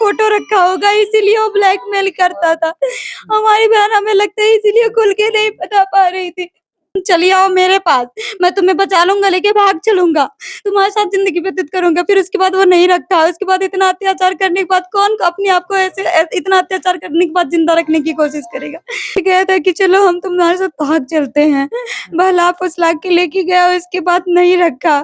Photo रखा होगा, इसीलिए वो ब्लैकमेल करता था। हमारी बहन, हमें लगता है इसीलिए खुल के नहीं बता पा रही थी। चली आओ मेरे पास, मैं तुम्हें बचा लूंगा, लेके भाग चलूंगा, तुम्हारे साथ जिंदगी व्यतीत करूंगा। फिर उसके बाद वो नहीं रखा। उसके बाद इतना अत्याचार करने के बाद कौन अपने आप को इतना अत्याचार करने के बाद जिंदा रखने की कोशिश करेगा। गया था कि चलो हम तुम्हारे साथ भाग चलते हैं, बहला फुसला के लेके गया, उसके बाद नहीं रखा,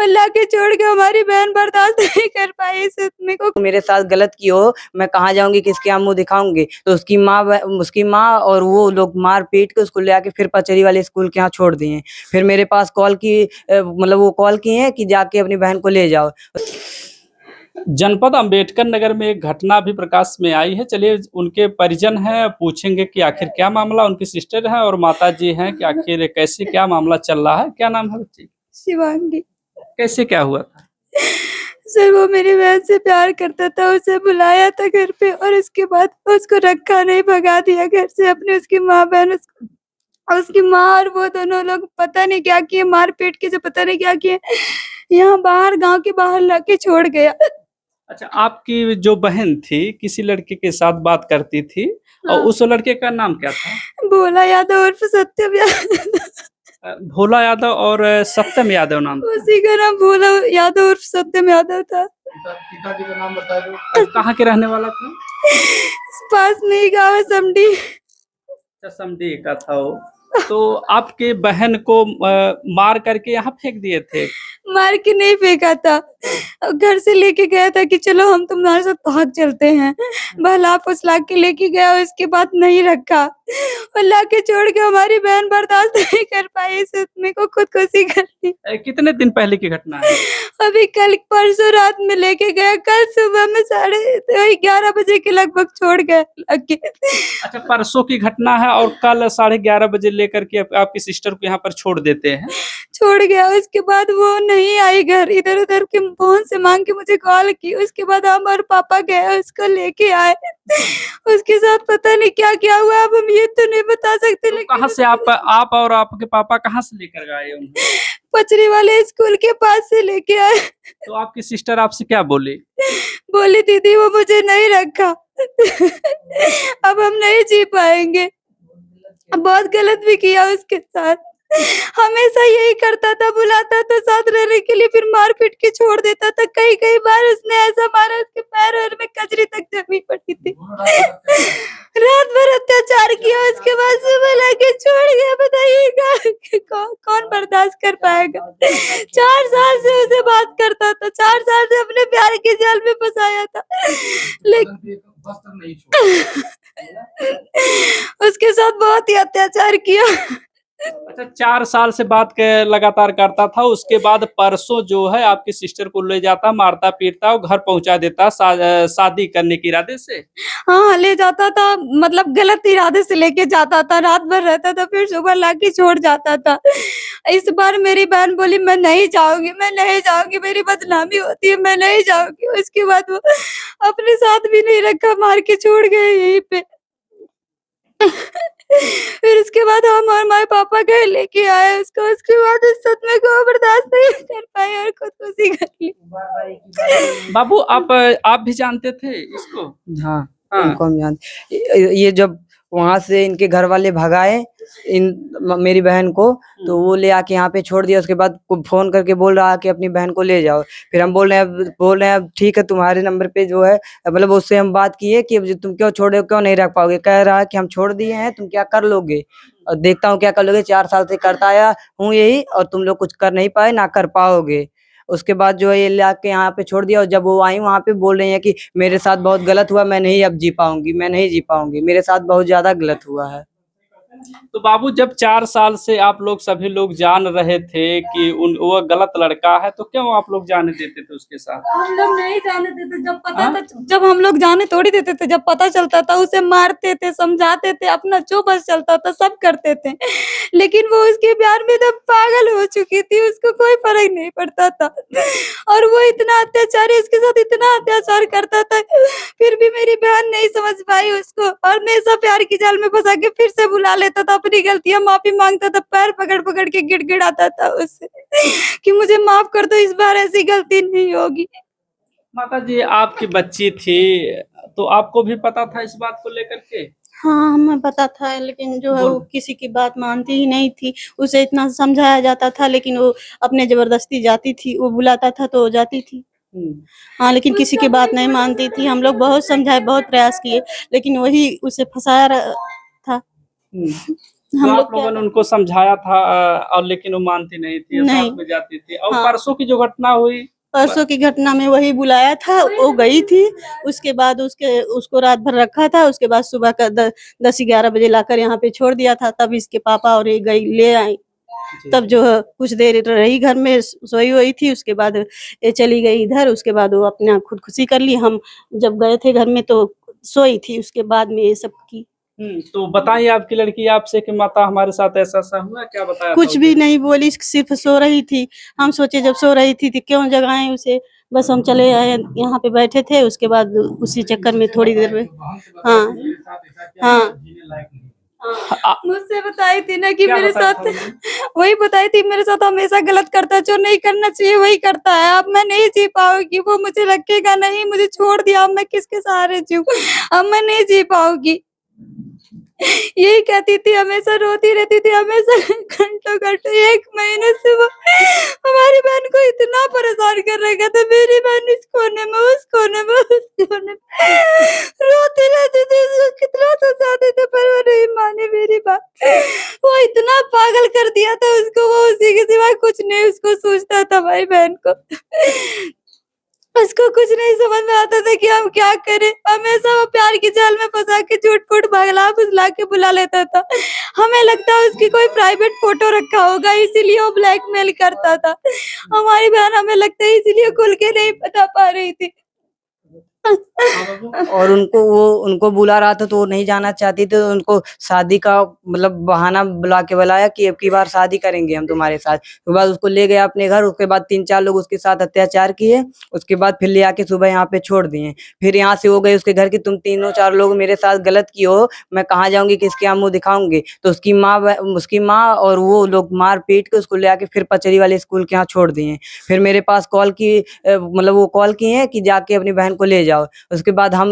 अल्लाह के छोड़ के हमारी बहन बर्दाश्त नहीं कर पाई इस इतने को। मेरे साथ गलत की हो, मैं कहाँ जाऊंगी, किसके यहाँ मुंह दिखाऊंगी। तो उसकी माँ और वो लोग मार पीट के उसको ले आके फिर पचरी वाले स्कूल के यहाँ छोड़ दिए। फिर मेरे पास कॉल की, मतलब वो कॉल की है कि जाके अपनी बहन को ले जाओ। जनपद अंबेडकर नगर में एक घटना भी प्रकाश में आई है। चलिए उनके परिजन हैं, पूछेंगे कि आखिर क्या मामला। उनकी सिस्टर है और माता जी हैं कि आखिर कैसे क्या मामला चल रहा है। क्या नाम है बच्ची? शिवांगी। कैसे क्या हुआ था? सर वो मेरी बहन से प्यार करता था, उसे बुलाया था घर पे और उसके बाद उसको रखा नहीं, भगा दिया घर से अपने। उसकी माँ बहन उसकी माँ और वो दोनों लोग पता नहीं क्या किए, मार पीट के जो पता नहीं क्या किए, यहाँ बाहर, गांव के बाहर लाके छोड़ गया। अच्छा, आपकी जो बहन थी किसी लड़के के साथ बात करती थी और उस लड़के का नाम क्या था? भोला यादव उर्फ सत्यम यादव। भोला यादव और सत्यम यादव नाम था। उसी का नाम भोला यादव उर्फ सत्यम यादव था। पिताजी का नाम बता दो। कहाँ के रहने वाला था? पास में ही गाँव है, समडी। समडी का था वो। तो आपके बहन को मार करके यहाँ फेंक दिए थे? मार के नहीं फेंका था, घर से लेके गया था कि चलो हम तुम्हारे साथ भाग चलते हैं, बहला फुसला के लेके गया, उसके बाद नहीं रखा, अल्लाह के छोड़ के हमारी बहन बर्दाश्त नहीं कर पाई इस इतने को, खुदकुशी कर ली। कितने दिन पहले की घटना है? अभी कल परसों रात में लेके गया, कल सुबह में 11:30 बजे के लगभग छोड़ गए लगे। अच्छा, परसों की घटना है और कल 11:30 बजे लेकर के आपकी सिस्टर को यहाँ पर छोड़ देते हैं। छोड़ गया, उसके बाद वो नहीं आई घर, इधर उधर के फोन से मांग के मुझे कॉल की। उसके बाद हम और पापा गए, उसको लेके आए, उसके साथ पता नहीं क्या क्या हुआ, अब हम ये तो नहीं बता सकते। तो लेकिन कहाँ से आप और आपके पापा कहाँ से लेकर गए उन्हें? पचरी वाले स्कूल के पास से लेके आए। तो आपकी सिस्टर आपसे क्या बोली? बोली दीदी वो मुझे नहीं रखा, अब हम नहीं जी पाएंगे। बहुत गलत भी किया उसके साथ, हमेशा यही करता था, बुलाता था साथ रहने के लिए, फिर मार पीट के छोड़ देता था। कई कई बार उसने ऐसा मारा, उसके पैर और में कजरी तक जमी पड़ी थी। रात भर अत्याचार किया, उसके बाद सुबह लाके छोड़ गया। बताइएगा कौन बर्दाश्त कर पाएगा। 4 साल से उसे बात करता था, 4 साल से अपने प्यार के जाल में फंसाया था, लेकिन उसके साथ बहुत ही अत्याचार किया। अच्छा, 4 साल से बात लगातार करता था। उसके बाद परसों जो है आपकी सिस्टर को ले जाता, मारता पीटता और घर पहुंचा देता शादी करने के इरादे से। हाँ, ले जाता था, मतलब गलत इरादे से लेके जाता था, रात भर रहता था, फिर सुबह लाके छोड़ जाता था। इस बार मेरी बहन बोली मैं नहीं जाऊंगी, मैं नहीं जाऊंगी, मेरी बदनामी होती है, मैं नहीं जाऊंगी। उसके बाद वो अपने साथ भी नहीं रखा, मार के छोड़ गए यहीं पे। फिर उसके बाद हम और हमारे पापा गए, लेके आए उसको। उसके बाद इस सदमे को बर्दाश्त नहीं कर पाए और खुदकुशी कर ली। बाबू, आप भी जानते थे इसको? हाँ, हाँ। इनको हम जानते। ये जब वहां से इनके घर वाले भगाए मेरी बहन को, तो वो ले आके यहाँ पे छोड़ दिया। उसके बाद फोन करके बोल रहा कि अपनी बहन को ले जाओ। फिर हम बोल रहे हैं अब ठीक है, तुम्हारे नंबर पे जो है, मतलब उससे हम बात किए कि अब तुम क्यों छोड़े हो, क्यों नहीं रख पाओगे। कह रहा है कि हम छोड़ दिए हैं, तुम क्या कर लोगे, और देखता हूँ क्या कर लोगे। 4 साल से करता आया हूँ यही, और तुम लोग कुछ कर नहीं पाए, ना कर पाओगे। उसके बाद जो है ये लाके यहाँ पे छोड़ दिया। और जब वो आई वहाँ पे बोल रही है कि मेरे साथ बहुत गलत हुआ, मैं नहीं अब जी पाऊंगी, मैं नहीं जी पाऊंगी, मेरे साथ बहुत ज्यादा गलत हुआ है। तो बाबू, जब 4 साल से आप लोग सभी लोग जान रहे थे कि वो गलत लड़का है, तो क्यों आप लोग जाने देते थे उसके साथ? हम लोग नहीं जाने देते, जब पता था, जब हम लोग जाने थोड़ी देते थे, जब पता चलता था उसे मारते थे, समझाते थे, अपना जो बस चलता था सब करते थे। लेकिन वो उसके प्यार में तब पागल हो चुकी थी, उसको कोई फर्क नहीं पड़ता था। और वो इतना अत्याचारी, उसके साथ इतना अत्याचार करता था, फिर भी मेरी बहन नहीं समझ पाई उसको, और हमेशा प्यार की जाल में फंसा के फिर से बुला लेता था, अपनी गलतियां माफी मांगता था, पैर पकड़ पकड़ के गिड़गिड़ाता था उससे कि मुझे माफ कर दो, इस बार ऐसी गलती नहीं होगी। माता जी आपकी बच्ची थी तो आपको भी पता था इस बात को लेकर के? हाँ, हमें पता था, लेकिन जो है वो किसी की बात मानती ही नहीं थी। उसे इतना समझाया जाता था, लेकिन वो अपने ज़बरदस्ती जाती थी। वो बुलाता था तो वो जाती थी। हाँ, लेकिन किसी की बात नहीं मानती थी। हम लोग बहुत समझाए, बहुत प्रयास किए, लेकिन वही उसे फँसाया था। तो हम लोग आप लोगों ने उनको समझाया था और लेकिन वो मानती नहीं थी, नहीं। साथ में जाती थी। और हाँ। परसों की जो घटना हुई, परसों की घटना में वही बुलाया था, वो गई थी। उसके बाद उसको रात भर रखा था। उसके बाद सुबह का 10-11 बजे लाकर यहाँ पे छोड़ दिया था। तब इसके पापा और ये गई ले आई। तब जो है कुछ देर रही घर में, सोई हुई थी। उसके बाद ये चली गई इधर। उसके बाद वो अपना खुदकुशी कर ली। हम जब गए थे घर में तो सोई थी। उसके बाद में ये सब की। तो बताइए आपकी लड़की आपसे कि माता हमारे साथ ऐसा ऐसा हुआ, क्या बताया था कुछ भी उसे? नहीं बोली, सिर्फ सो रही थी। हम सोचे जब सो रही थी तो क्यों जगाएं उसे। बस हम चले आए, यहाँ पे बैठे थे। उसके बाद उसी चक्कर में थोड़ी देर में हाँ हाँ मुझसे बताई थी ना कि क्या मेरे बताया साथ था उन्होंने? वही बताई थी मेरे साथ हमेशा गलत करता है, जो नहीं करना चाहिए वही करता है। अब मैं नहीं जी पाऊंगी, वो मुझे रखेगा नहीं, मुझे छोड़ दिया। अब मैं किसके सहारे जीऊं? अब मैं नहीं जी पाऊंगी। यही कहती थी, हमेशा रोती रहती थी, हमेशा घंटों घंटों। 1 महीने से वो हमारी बहन को इतना परेशान कर रखा था। मेरी बहन इस कोने में, उस कोने में, उस कोने में रोती रहती थी। उसको कितना समझाते थे पर वो नहीं माने मेरी बात। वो इतना पागल कर दिया था उसको, वो उसी के सिवा कुछ नहीं उसको सोचता था हमारी बहन को। उसको कुछ नहीं समझ में आता था कि हम क्या करें। हमेशा वो प्यार की जाल में फंसा के झूठ-फूट बहला-फुसला के बुला लेता था। हमें लगता है उसकी कोई प्राइवेट फोटो रखा होगा, इसीलिए वो ब्लैकमेल करता था। हमारी बहन, हमें लगता है इसीलिए खुल के नहीं बता पा रही थी। और उनको बुला रहा था तो वो नहीं जाना चाहती थी। तो उनको शादी का मतलब बहाना बुला के बुलाया कि अब की बार शादी करेंगे हम तुम्हारे साथ। उसके बाद उसको ले गया अपने घर। उसके बाद 3-4 लोग उसके साथ अत्याचार किए। उसके बाद फिर ले आके सुबह यहाँ पे छोड़ दिए। फिर यहाँ से वो गए उसके घर की, तुम तीनों 4 लोग मेरे साथ गलत किए हो, मैं कहाँ जाऊंगी, किसके यहाँ मुंह दिखाऊंगी। तो उसकी माँ और वो लोग मार पीट के उसको ले आके फिर पचरी वाले स्कूल के यहाँ छोड़ दिए। फिर मेरे पास कॉल की मतलब वो कॉल किए हैं कि जाके अपनी बहन को ले जाओ। उसके बाद हम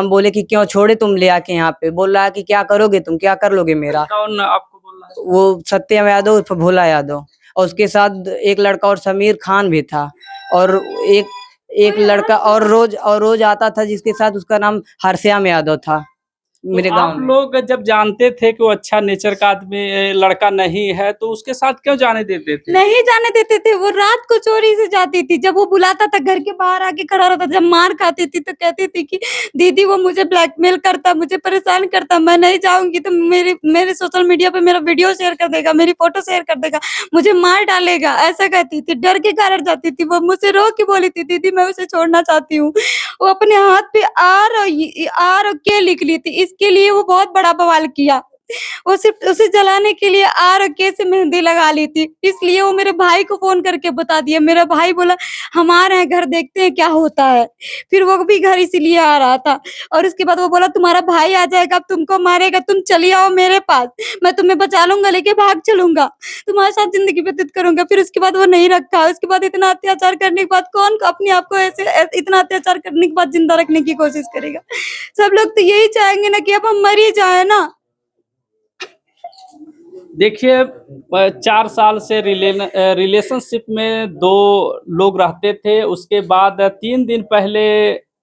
बोले कि क्यों छोड़े तुम ले आके यहाँ पे। बोल रहा है कि क्या करोगे तुम, क्या कर लोगे मेरा। कौन आपको बोल रहा है? वो सत्यम यादव उर्फ भोला यादव, और उसके साथ एक लड़का और समीर खान भी था। और एक एक लड़का और रोज आता था जिसके साथ, उसका नाम हरश्याम यादव था मेरे तो गांव आप में। लोग जब जानते थे कि वो अच्छा नेचर का आदमी लड़का नहीं है तो उसके साथ क्यों जाने देते थे? नहीं जाने देते थे। वो रात को चोरी से जाती थी। जब वो बुलाता था घर के बाहर आके खड़ा रहता। जब मार खाती थी तो कहती थी कि दीदी वो मुझे ब्लैकमेल करता, मुझे परेशान करता, मैं नहीं जाऊंगी तो मेरे सोशल मीडिया पे मेरा वीडियो शेयर कर देगा, मेरी फोटो शेयर कर देगा, मुझे मार डालेगा, ऐसा कहती थी। डर के कारण जाती थी। वो मुझसे रो के बोली थी, दीदी मैं उसे छोड़ना चाहती हूँ। वो अपने हाथ पे आर और के लिख ली थी। इसके लिए वो बहुत बड़ा बवाल किया। वो सिर्फ उसे जलाने के लिए आर और के से मेहंदी लगा ली थी। इसलिए वो मेरे भाई को फोन करके बता दिया। मेरा भाई बोला हम आ रहे हैं घर, देखते हैं क्या होता है। फिर वो भी घर इसीलिए आ रहा था। और उसके बाद वो बोला तुम्हारा भाई आ जाएगा, अब तुमको मारेगा, तुम चली आओ मेरे पास, मैं तुम्हें बचा लूंगा, लेके भाग चलूंगा, तुम्हारे साथ जिंदगी व्यतीत करूंगा। फिर उसके बाद वो नहीं रखा। उसके बाद इतना अत्याचार करने के बाद कौन अपने आप को इतना अत्याचार करने के बाद जिंदा रखने की कोशिश करेगा। सब लोग तो यही चाहेंगे ना कि अब हम मर ही जाए ना। देखिए 4 साल से रिलेशनशिप में 2 लोग रहते थे। उसके बाद 3 दिन पहले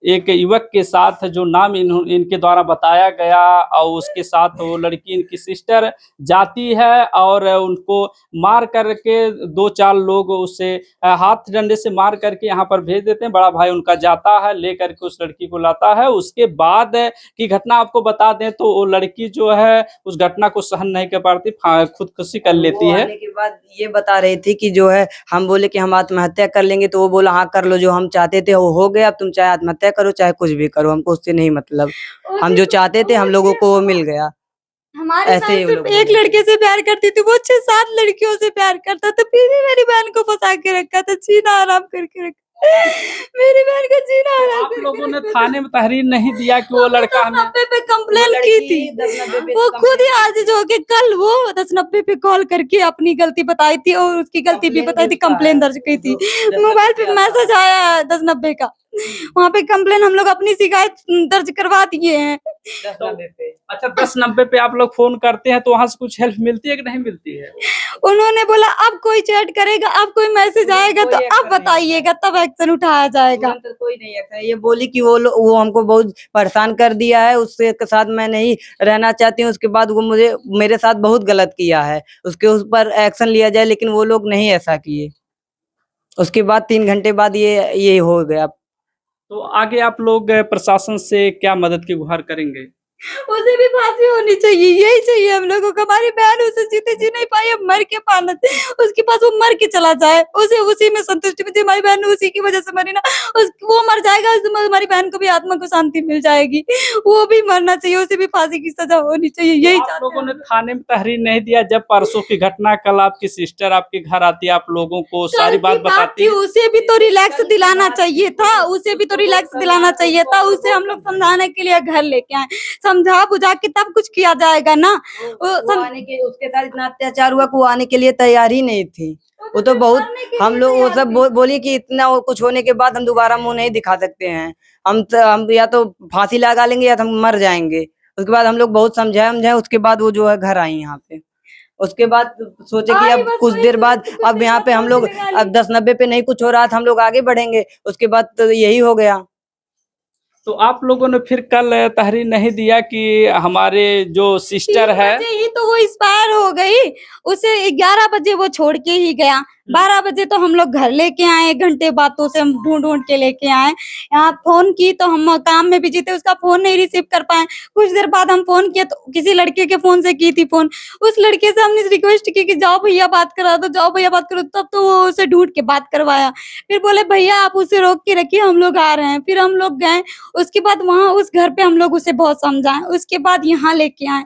एक युवक के साथ जो नाम इनके द्वारा बताया गया और उसके साथ वो लड़की इनकी सिस्टर जाती है और उनको मार करके 2-4 लोग उसे हाथ डंडे से मार करके यहाँ पर भेज देते हैं। बड़ा भाई उनका जाता है, ले करके उस लड़की को लाता है। उसके बाद की घटना आपको बता दें तो वो लड़की जो है उस घटना को सहन नहीं कर पाती, खुदकुशी कर लेती वो है। आने के बाद ये बता रही थी कि जो है हम बोले कि हम आत्महत्या कर लेंगे। तो वो बोला हाँ कर लो, जो हम चाहते थे वो हो गया, अब तुम चाहे आत्महत्या करो चाहे कुछ भी करो, हमको उससे नहीं मतलब। हम जो चाहते थे हम लोगों को वो मिल गया। हमारे ऐसे साथ ही वो सिर्फ लोग एक बोले। लड़के से प्यार करती थी। वो 6-7 लड़कियों से प्यार करता था। फिर भी मेरी बहन को फंसा के रखा था, जीना हराम करके रखा। मेरी बहन का जीना तो हराम आप करके लोगों ने रखा था। थाने में तहरीर नहीं दिया कि वो हमने लड़का हमें 10-90 पे कंप्लेन की थी। 10-90 पे वो खुद ही कंप्लेन आज जो कि कल वो 10-90 पे कॉल करके अपनी गलती बताई थी और उसकी गलती भी कंप्लेन बताई भी थी, उसका है। कंप्लेन दर्ज की थी। जो 10-90 मोबाइल पे पे आता मैसेज आया 10-90 का। वहाँ पे कंप्लेन हम लोग अपनी शिकायत दर्ज करवा दिए हैं। अच्छा 1090 पे आप लोग फोन करते हैं तो वहां से कुछ हेल्प मिलती है कि नहीं मिलती है? उन्होंने बोला अब कोई चैट करेगा, अब कोई मैसेज आएगा तो अब बताइएगा, तब एक्शन उठाया जाएगा। तुरंत कोई नहीं है। ये बोली कि वो हमको बहुत परेशान कर दिया है, उससे के साथ मैं नहीं रहना चाहती हूँ। उसके बाद वो मेरे साथ बहुत गलत किया है, उसके उस पर एक्शन लिया जाए, लेकिन वो लोग नहीं ऐसा किए। उसके बाद 3 घंटे बाद ये हो गया। तो आगे आप लोग प्रशासन से क्या मदद की गुहार करेंगे? उसे भी फांसी होनी चाहिए, यही चाहिए हम लोगों को। हमारी बहन उसे जीते जी नहीं पाई, अब मर के पाना, उसके पास वो मर के चला जाए, उसे उसी में संतुष्टि मिले। हमारी बहन उसी की वजह से मरी ना, वो मर जाएगा, उससे हमारी बहन को भी आत्मा को शांति मिल जाएगी। वो भी मरना चाहिए, उसे भी फांसी की सजा होनी चाहिए, यही आप लोगों ने थाने में तहरीर नहीं दिया? जब परसों की घटना, कल आपकी सिस्टर आपके घर आती है, आप लोगों को सारी बात बताती है। उसे भी तो रिलैक्स दिलाना चाहिए था, उसे भी तो रिलैक्स दिलाना चाहिए था। उसे हम लोग समझाने के लिए घर लेके आए, समझा बुझा के तब कुछ किया जाएगा ना। वो आने के, उसके साथ इतना अत्याचार हुआ कि वो आने के लिए तैयार ही नहीं थी। वो तो बहुत, हम लोग वो सब बोली कि इतना वो कुछ होने के बाद हम दोबारा मुंह नहीं दिखा सकते हैं, हम या तो फांसी लगा लेंगे या तो हम मर जाएंगे। उसके बाद हम लोग बहुत समझाए, उसके बाद वो जो है घर आई यहाँ पे। उसके बाद सोचे कि अब कुछ देर बाद, अब यहाँ पे हम लोग अब 1090 पे नहीं कुछ हो रहा था, हम लोग आगे बढ़ेंगे। उसके बाद तो यही हो गया। तो आप लोगों ने फिर कल तहरीर नहीं दिया कि हमारे जो सिस्टर है, ही तो वो एक्सपायर हो गई, उसे 11 बजे वो छोड़ के ही गया। 12 बजे तो हम लोग घर लेके आए, 1 घंटे बाद तो उसे हम ढूंढ के लेके आए। यहाँ फोन की तो हम काम में बिजी थे, उसका फोन नहीं रिसीव कर पाए। कुछ देर बाद हम फोन किए तो किसी लड़के के फोन से की थी फोन, उस लड़के से हमने रिक्वेस्ट की कि जाओ भैया बात करा दो, जाओ भैया बात करो, तब तो वो उसे ढूंढ के बात करवाया। फिर बोले भैया आप उसे रोक के रखिए, हम लोग आ रहे हैं। फिर हम लोग गए, उसके बाद वहां उस घर पे हम लोग उसे बहुत समझाए, उसके बाद यहाँ लेके आए।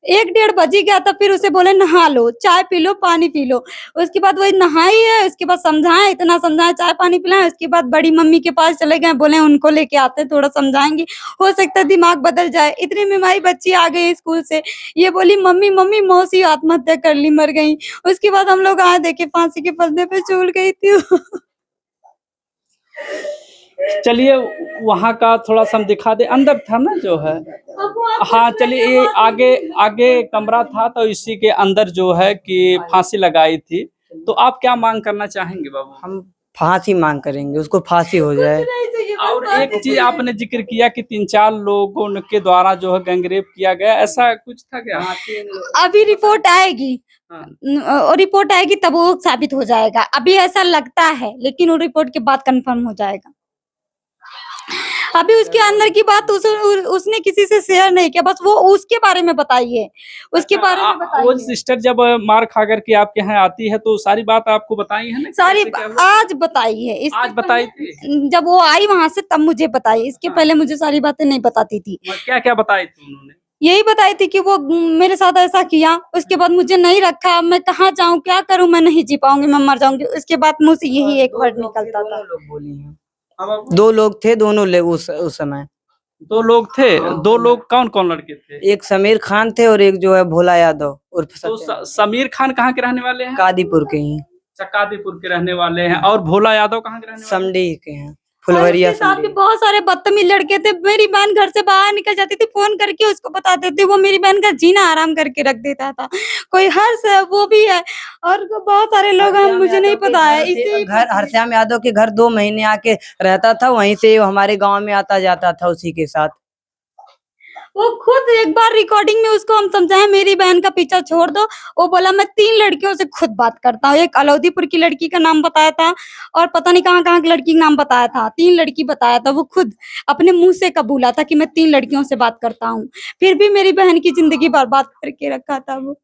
1-1:30 बज ही गया था, फिर उसे बोले नहा लो, चाय पी लो, पानी पी लो। उसके बाद वही नहाई है, उसके बाद समझाए, इतना समझाए, चाय पानी पिलाए। उसके बाद बड़ी मम्मी के पास चले गए, बोले उनको लेके आते, थोड़ा समझाएंगे, हो सकता है दिमाग बदल जाए। इतने में हमारी बच्ची आ गई स्कूल से, ये बोली मम्मी मम्मी मौसी आत्महत्या कर ली, मर गई। उसके बाद हम लोग आए, देखे फांसी के फंदे पे झूल गई थी। चलिए वहाँ का थोड़ा सा हम दिखा दे, अंदर था ना जो है। हाँ चलिए, ये आगे आगे कमरा था, तो इसी के अंदर जो है कि फांसी लगाई थी। तो आप क्या मांग करना चाहेंगे बाबू? हम फांसी मांग करेंगे, उसको फांसी हो जाए। और एक चीज आपने जिक्र किया कि 3-4 लोगों के द्वारा जो है गैंगरेप किया गया, ऐसा कुछ था क्या? अभी रिपोर्ट आएगी, और रिपोर्ट आएगी तब वो साबित हो जाएगा। अभी ऐसा लगता है, लेकिन वो रिपोर्ट के बाद कंफर्म हो जाएगा। अभी उसके अंदर की बात उसने किसी से शेयर नहीं किया, बस वो उसके बारे में बताइए, उसके बारे में बताइए। वो सिस्टर जब मार खा करके आपके यहाँ आती है तो सारी बात आपको बताई है ना? सारी आज बताई है, आज बताई थी? जब वो आई वहां से तब मुझे बताई, इसके पहले मुझे सारी बातें नहीं बताती थी। क्या क्या बताई थी उन्होंने? यही बताई थी कि वो मेरे साथ ऐसा किया, उसके बाद मुझे नहीं रखा, मैं कहाँ जाऊँ, क्या करूँ, मैं नहीं जी पाऊंगी, मैं मर जाऊंगी। उसके बाद मुझे से यही एक वर्ड निकलता था। 2 लोग थे, दोनों लोग उस समय 2 लोग थे। 2 लोग कौन कौन लड़के थे? एक समीर खान थे और एक जो है भोला यादव उर्फ तो समीर खान कहाँ के रहने वाले हैं? कादीपुर के ही, कादीपुर के रहने वाले हैं। और भोला यादव कहाँ के रहने वाले हैं? समडी के हैं, फुलवरिया उसके साथ भी बहुत सारे बदतमीज लड़के थे। मेरी बहन घर से बाहर निकल जाती थी, फोन करके उसको बताते थे, वो मेरी बहन का जीना आराम करके रख देता था। कोई हर्ष है, वो भी है, और बहुत सारे लोग हैं, मुझे नहीं पता है। इसी घर हरश्याम यादव के घर 2 महीने आके रहता था, वहीं से हमारे गांव में आता जाता था उसी के साथ। वो खुद एक बार रिकॉर्डिंग में उसको हम समझाए, मेरी बहन का पीछा छोड़ दो। वो बोला मैं 3 लड़कियों से खुद बात करता हूँ। एक अलौदीपुर की लड़की का नाम बताया था, और पता नहीं कहाँ की लड़की का नाम बताया था। 3 लड़की बताया था, वो खुद अपने मुंह से कबूला था कि मैं 3 लड़कियों से बात करता हूँ। फिर भी मेरी बहन की जिंदगी बर्बाद करके रखा था वो।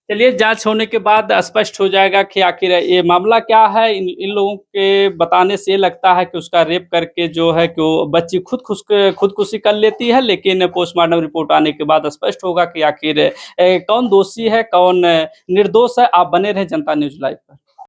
चलिए, जांच होने के बाद स्पष्ट हो जाएगा कि आखिर ये मामला क्या है। इन लोगों के बताने से लगता है कि उसका रेप करके जो है कि वो बच्ची खुदकुशी कर लेती है, लेकिन पोस्टमार्टम रिपोर्ट आने के बाद स्पष्ट होगा कि आखिर कौन दोषी है, कौन निर्दोष है। आप बने रहे जनता न्यूज़ लाइव पर।